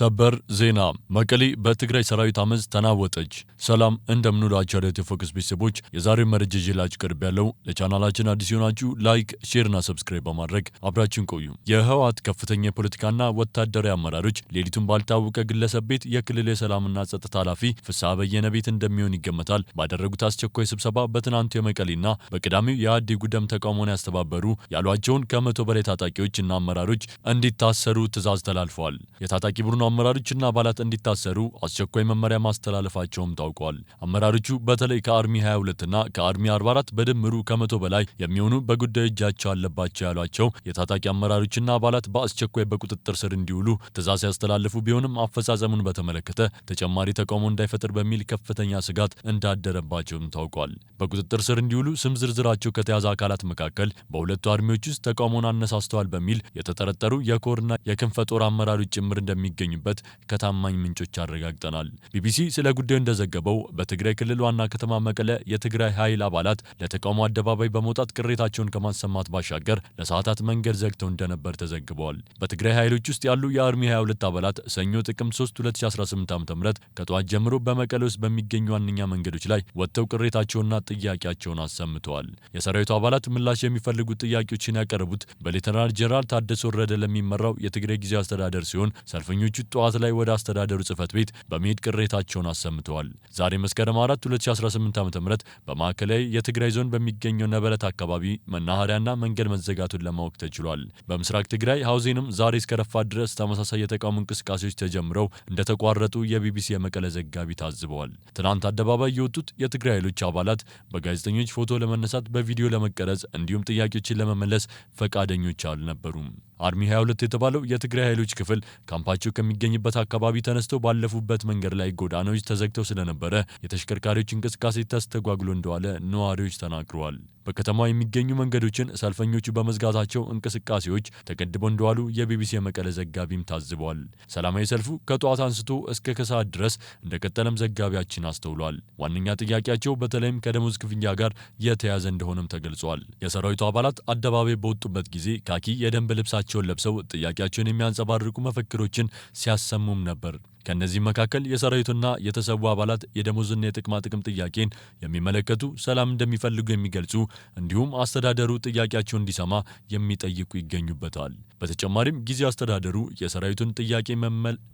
ሰበር ዜና መቀሌ በትግራይ ሰራዊት አመፅ ተናወጠች። ሰላም እንደምንውላችሁ አዲስ ፎከስ ቤተሰቦች የዛሬው መረጃ ይዤላችሁ ቀርብ ያለው። ለቻናላችን አዲስ ሆናችሁ ላይክ፣ ሼር እና ሰብስክራይብ በማድረግ አብራችሁን ቆዩ። የህወሓት ከፍተኛ የፖለቲካና ወታደራዊ አመራሮች ሌሊቱን ባልታወቀ ግለሰብ ቤት የክልል የሰላምና ጸጥታ ኃላፊ ፍስሐ በየነ ቤት እንደሚሆን ይገመታል ባደረጉት አስቸኳይ ስብሰባ በትናንቱ የመቀሌና በቅዳሜው የአዲ ጉደም ተቃውሞን ያስተባበሩ ያሏቸውን ከ100 በላይ ታጣቂዎችና አመራሮች እንዲታሰሩ ትዕዛዝ ተላልፈዋል። የታጣቂ ቡድኑ አመራሮችና አባላት እንዲታሰሩ አስቸኳይ መመሪያ ማስተላለፋቸውም ታውቋል። አመራሮቹ በተለይ ከአርሚ 22 እና ከአርሚ 44 በድምሩ ከ100 በላይ የሚሆኑ በጉዳዩ እጃቸው አለባቸው ያሏቸው የታጣቂ አመራሮችና አባላት በአስቸኳይ በቁጥጥር ስር እንዲውሉ ትዕዛዝ ያስተላለፉ ቢሆንም አፈጻጸሙን በተመለከተ ተጨማሪ ተቃውሞ እንዳይፈጥር በሚል ከፍተኛ ስጋት እንዳደረባቸውም ታውቋል። በቁጥጥር ስር እንዲውሉ ስም ዝርዝራቸው ከተያዘ አካላት መካከል በሁለቱ አርሚዎች ውስጥ ተቃውሞን አነሳስተዋል በሚል የተጠረጠሩ የኮርና የክንፈ ጦር አመራሮች ጭምር እንደሚገኙበት ከታማኝ ምንጮች አረጋግጠናል። ቢቢሲ ስለ ጉዳዩ እንደዘገበው በትግራይ ክልል ዋና ከተማ መቀለ የትግራይ ኃይል አባላት ለተቃውሞ አደባባይ በመውጣት ቅሬታቸውን ከማሰማት ባሻገር ለሰዓታት መንገድ ዘግተው እንደነበር ተዘግበዋል። በትግራይ ኃይሎች ውስጥ ያሉ የአርሚ 22 አባላት ሰኞ ጥቅምት 3 2018 ዓ.ም ከጠዋት ጀምሮ በመቀለ ውስጥ በሚገኙ ዋነኛ መንገዶች ላይ ወጥተው ቅሬታቸውንና ጥያቄያቸውን አሰምተዋል። የሰራዊቱ አባላት ምላሽ የሚፈልጉት ጥያቄዎችን ያቀረቡት በሌተናል ጄኔራል ታደሰ ወረደ ለሚመራው የትግራይ ጊዜያዊ አስተዳደር ሲሆን ሰልፈኞቹ ጠዋት ላይ ወደ አስተዳደሩ ጽህፈት ቤት በመሄድ ቅሬታቸውን አሰምተዋል። ዛሬ መስከረም 4 2018 ዓ.ም በማዕከላዊ የትግራይ ዞን በሚገኘው ነበለት አካባቢ መናኸሪያና መንገድ መዘጋቱን ለማወቅ ተችሏል። በምስራቅ ትግራይ ሐውዜንም ዛሬ እስከ ረፋድ ድረስ ተመሳሳይ የተቃውሞ እንቅስቃሴዎች ተጀምረው እንደተቋረጡ የቢቢሲ የመቀለ ዘጋቢ ታዝበዋል። ትናንት አደባባይ የወጡት የትግራይ ኃይሎች አባላት በጋዜጠኞች ፎቶ ለመነሳት፣ በቪዲዮ ለመቀረጽ እንዲሁም ጥያቄዎችን ለመመለስ ፈቃደኞች አልነበሩም። አርሚ 22 የተባለው የትግራይ ኃይሎች ክፍል ካምፓቸው ከሚገኝበት አካባቢ ተነስተው ባለፉበት መንገድ ላይ ጎዳናዎች ተዘግተው ስለነበረ የተሽከርካሪዎች እንቅስቃሴ ተስተጓጉሎ እንደዋለ ነዋሪዎች ተናግረዋል። በከተማው የሚገኙ መንገዶችን ሰልፈኞቹ በመዝጋታቸው እንቅስቃሴዎች ተገድበው እንደዋሉ የቢቢሲ የመቀለ ዘጋቢም ታዝበዋል። ሰላማዊ ሰልፉ ከጠዋት አንስቶ እስከ ከሰዓት ድረስ እንደቀጠለም ዘጋቢያችን አስተውሏል። ዋነኛ ጥያቄያቸው በተለይም ከደሞዝ ክፍያ ጋር የተያያዘ እንደሆነም ተገልጿል። የሰራዊቱ አባላት አደባባይ በወጡበት ጊዜ ካኪ የደንብ ልብሳቸውን ለብሰው ጥያቄያቸውን የሚያንጸባርቁ መፈክሮችን ሲያሰሙም ነበር። ከነዚህ መካከል የሰራዊቱና የተሰዉ አባላት የደሞዝና የጥቅማ ጥቅም ጥያቄን የሚመለከቱ ሰላም እንደሚፈልጉ የሚገልጹ እንዲሁም አስተዳደሩ ጥያቄያቸውን እንዲሰማ የሚጠይቁ ይገኙበታል። በተጨማሪም ጊዜያዊ አስተዳደሩ የሰራዊቱን ጥያቄ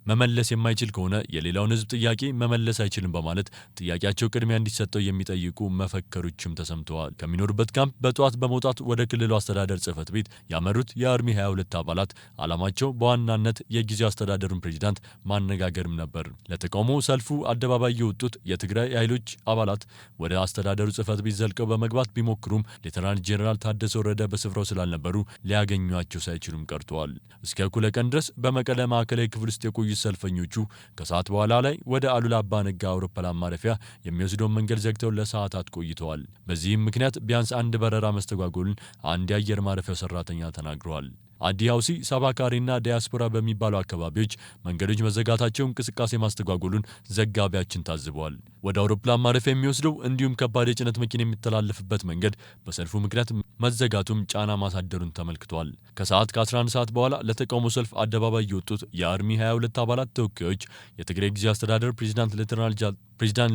መመለስ የማይችል ከሆነ የሌላውን ሕዝብ ጥያቄ መመለስ አይችልም በማለት ጥያቄያቸው ቅድሚያ እንዲሰጠው የሚጠይቁ መፈክሮችም ተሰምተዋል። ከሚኖሩበት ካምፕ በጠዋት በመውጣት ወደ ክልሉ አስተዳደር ጽህፈት ቤት ያመሩት የአርሚ 22 አባላት ዓላማቸው በዋናነት የጊዜያዊ አስተዳደሩን ፕሬዝዳንት ማነጋገር ነበር። ለተቃውሞ ሰልፉ አደባባይ የወጡት የትግራይ ኃይሎች አባላት ወደ አስተዳደሩ ጽህፈት ቤት ዘልቀው በመግባት ቢሞክሩም ሌተናል ጄኔራል ታደሰ ወረደ በስፍራው ስላልነበሩ ሊያገኟቸው ሳይችሉም ቀርተዋል። እስከ እኩለ ቀን ድረስ በመቀለ ማዕከላዊ ክፍል ውስጥ የቆዩት ሰልፈኞቹ ከሰዓት በኋላ ላይ ወደ አሉላ አባ ነጋ አውሮፕላን ማረፊያ የሚወስደውን መንገድ ዘግተው ለሰዓታት ቆይተዋል። በዚህም ምክንያት ቢያንስ አንድ በረራ መስተጓጎልን አንድ የአየር ማረፊያው ሰራተኛ ተናግረዋል። አዲ ሀውሲ፣ ሳባካሪና ዲያስፖራ በሚባሉ አካባቢዎች መንገዶች መዘጋታቸው እንቅስቃሴ ማስተጓጎሉን ዘጋቢያችን ታዝበዋል። ወደ አውሮፕላን ማረፊያ የሚወስደው እንዲሁም ከባድ የጭነት መኪና የሚተላለፍበት መንገድ በሰልፉ ምክንያት መዘጋቱም ጫና ማሳደሩን ተመልክቷል። ከሰዓት ከ11 ሰዓት በኋላ ለተቃውሞ ሰልፍ አደባባይ የወጡት የአርሚ 22 አባላት ተወካዮች የትግራይ ጊዜያዊ አስተዳደር ፕሬዝዳንት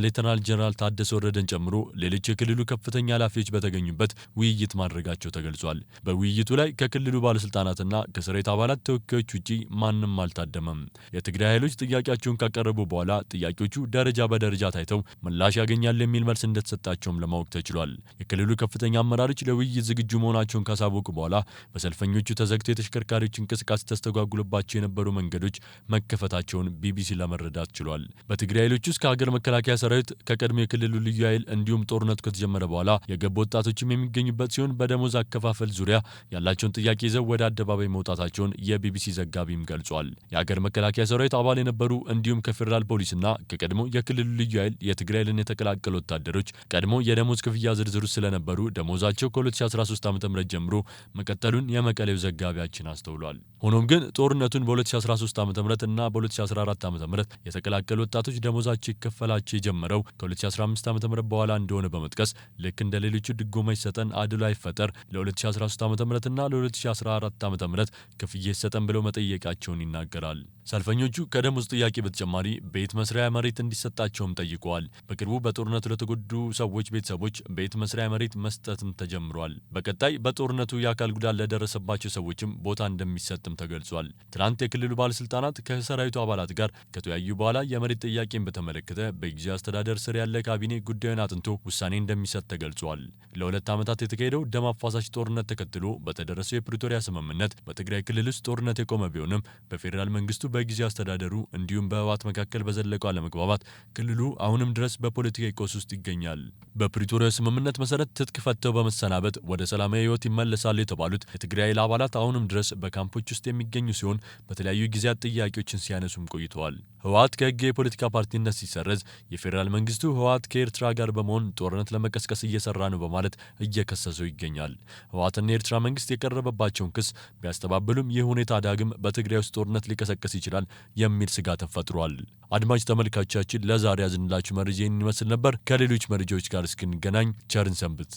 ሌተናል ጄኔራል ታደሰ ወረደን ጨምሮ ሌሎች የክልሉ ከፍተኛ ኃላፊዎች በተገኙበት ውይይት ማድረጋቸው ተገልጿል። በውይይቱ ላይ ከክልሉ ባለስልጣናትና ከሰራዊት አባላት ተወካዮች ውጪ ማንም አልታደመም። የትግራይ ኃይሎች ጥያቄያቸውን ካቀረቡ በኋላ ጥያቄዎቹ ደረጃ በደረጃ ታይተው ምላሽ ያገኛሉ የሚል መልስ እንደተሰጣቸውም ለማወቅ ተችሏል። የክልሉ ከፍተኛ አመራሮች ለውይይት ዝግጁ መሆናቸውን ካሳወቁ በኋላ በሰልፈኞቹ ተዘግተው የተሽከርካሪዎች እንቅስቃሴ ተስተጓጉሎባቸው የነበሩ መንገዶች መከፈታቸውን ቢቢሲ ለመረዳት ችሏል። በትግራይ ኃይሎች ውስጥ ከሀገር መከላከያ ሰራዊት ከቀድሞ የክልሉ ልዩ ኃይል እንዲሁም ጦርነቱ ከተጀመረ በኋላ የገቡ ወጣቶችም የሚገኙበት ሲሆን በደሞዝ አከፋፈል ዙሪያ ያላቸውን ጥያቄ ይዘው ወደ አደባባይ መውጣታቸውን የቢቢሲ ዘጋቢም ገልጿል። የሀገር መከላከያ ሰራዊት አባል የነበሩ እንዲሁም ከፌዴራል ፖሊስና ከቀድሞ የክልሉ ልዩ ኃይል የትግራይ ኃይልን የተቀላቀሉ ወታደሮች ቀድሞ የደሞዝ ክፍያ ዝርዝር ውስጥ ስለነበሩ ደሞዛቸው ከ2013 ዓ.ም ጀምሮ መቀጠሉን የመቀሌው ዘጋቢያችን አስተውሏል። ሆኖም ግን ጦርነቱን በ2013 ዓ.ም እና በ2014 ዓ.ም የተቀላቀሉ ወጣቶች ደሞዛቸው ይከፈላል ማለታቸው የጀመረው ከ2015 ዓ.ም በኋላ እንደሆነ በመጥቀስ ልክ እንደ ሌሎቹ ድጎማ ይሰጠን፣ አድሎ አይፈጠር፣ ለ2013 ዓ.ም እና ለ2014 ዓ.ም ክፍያ ይሰጠን ብለው መጠየቃቸውን ይናገራል። ሰልፈኞቹ ከደሞዝ ጥያቄ በተጨማሪ ቤት መስሪያ መሬት እንዲሰጣቸውም ጠይቀዋል። በቅርቡ በጦርነቱ ለተጎዱ ሰዎች ቤተሰቦች ቤት መስሪያ መሬት መስጠትም ተጀምሯል። በቀጣይ በጦርነቱ የአካል ጉዳት ለደረሰባቸው ሰዎችም ቦታ እንደሚሰጥም ተገልጿል። ትናንት የክልሉ ባለስልጣናት ከሰራዊቱ አባላት ጋር ከተወያዩ በኋላ የመሬት ጥያቄን በተመለከተ በጊዜያዊ አስተዳደር ስር ያለ ካቢኔ ጉዳዩን አጥንቶ ውሳኔ እንደሚሰጥ ተገልጿል። ለ2 ዓመታት የተካሄደው ደም አፋሳሽ ጦርነት ተከትሎ በተደረሰው የፕሪቶሪያ ስምምነት በትግራይ ክልል ውስጥ ጦርነት የቆመ ቢሆንም በፌዴራል መንግስቱ በጊዜያዊ አስተዳደሩ እንዲሁም በህወሓት መካከል በዘለቀው አለመግባባት ክልሉ አሁንም ድረስ በፖለቲካዊ ቀውስ ውስጥ ይገኛል። በፕሪቶሪያ ስምምነት መሰረት ትጥቅ ፈተው በመሰናበት ወደ ሰላማዊ ህይወት ይመለሳሉ የተባሉት የትግራይ ኃይል አባላት አሁንም ድረስ በካምፖች ውስጥ የሚገኙ ሲሆን በተለያዩ ጊዜያት ጥያቄዎችን ሲያነሱም ቆይተዋል። ህወሓት ከህግ የፖለቲካ ፓርቲነት ሲሰረዝ የፌዴራል መንግስቱ ህወሓት ከኤርትራ ጋር በመሆን ጦርነት ለመቀስቀስ እየሰራ ነው በማለት እየከሰሰው ይገኛል። ህወሓትና የኤርትራ መንግስት የቀረበባቸውን ክስ ቢያስተባብሉም ይህ ሁኔታ ዳግም በትግራይ ውስጥ ጦርነት ሊቀሰቀስ ይችላል የሚል ስጋት ፈጥሯል። አድማጭ ተመልካቾቻችን ለዛሬ ያዝንላችሁ መረጃ ይመስል ነበር። ከሌሎች መረጃዎች ጋር እስክንገናኝ ቸርን ሰንብት።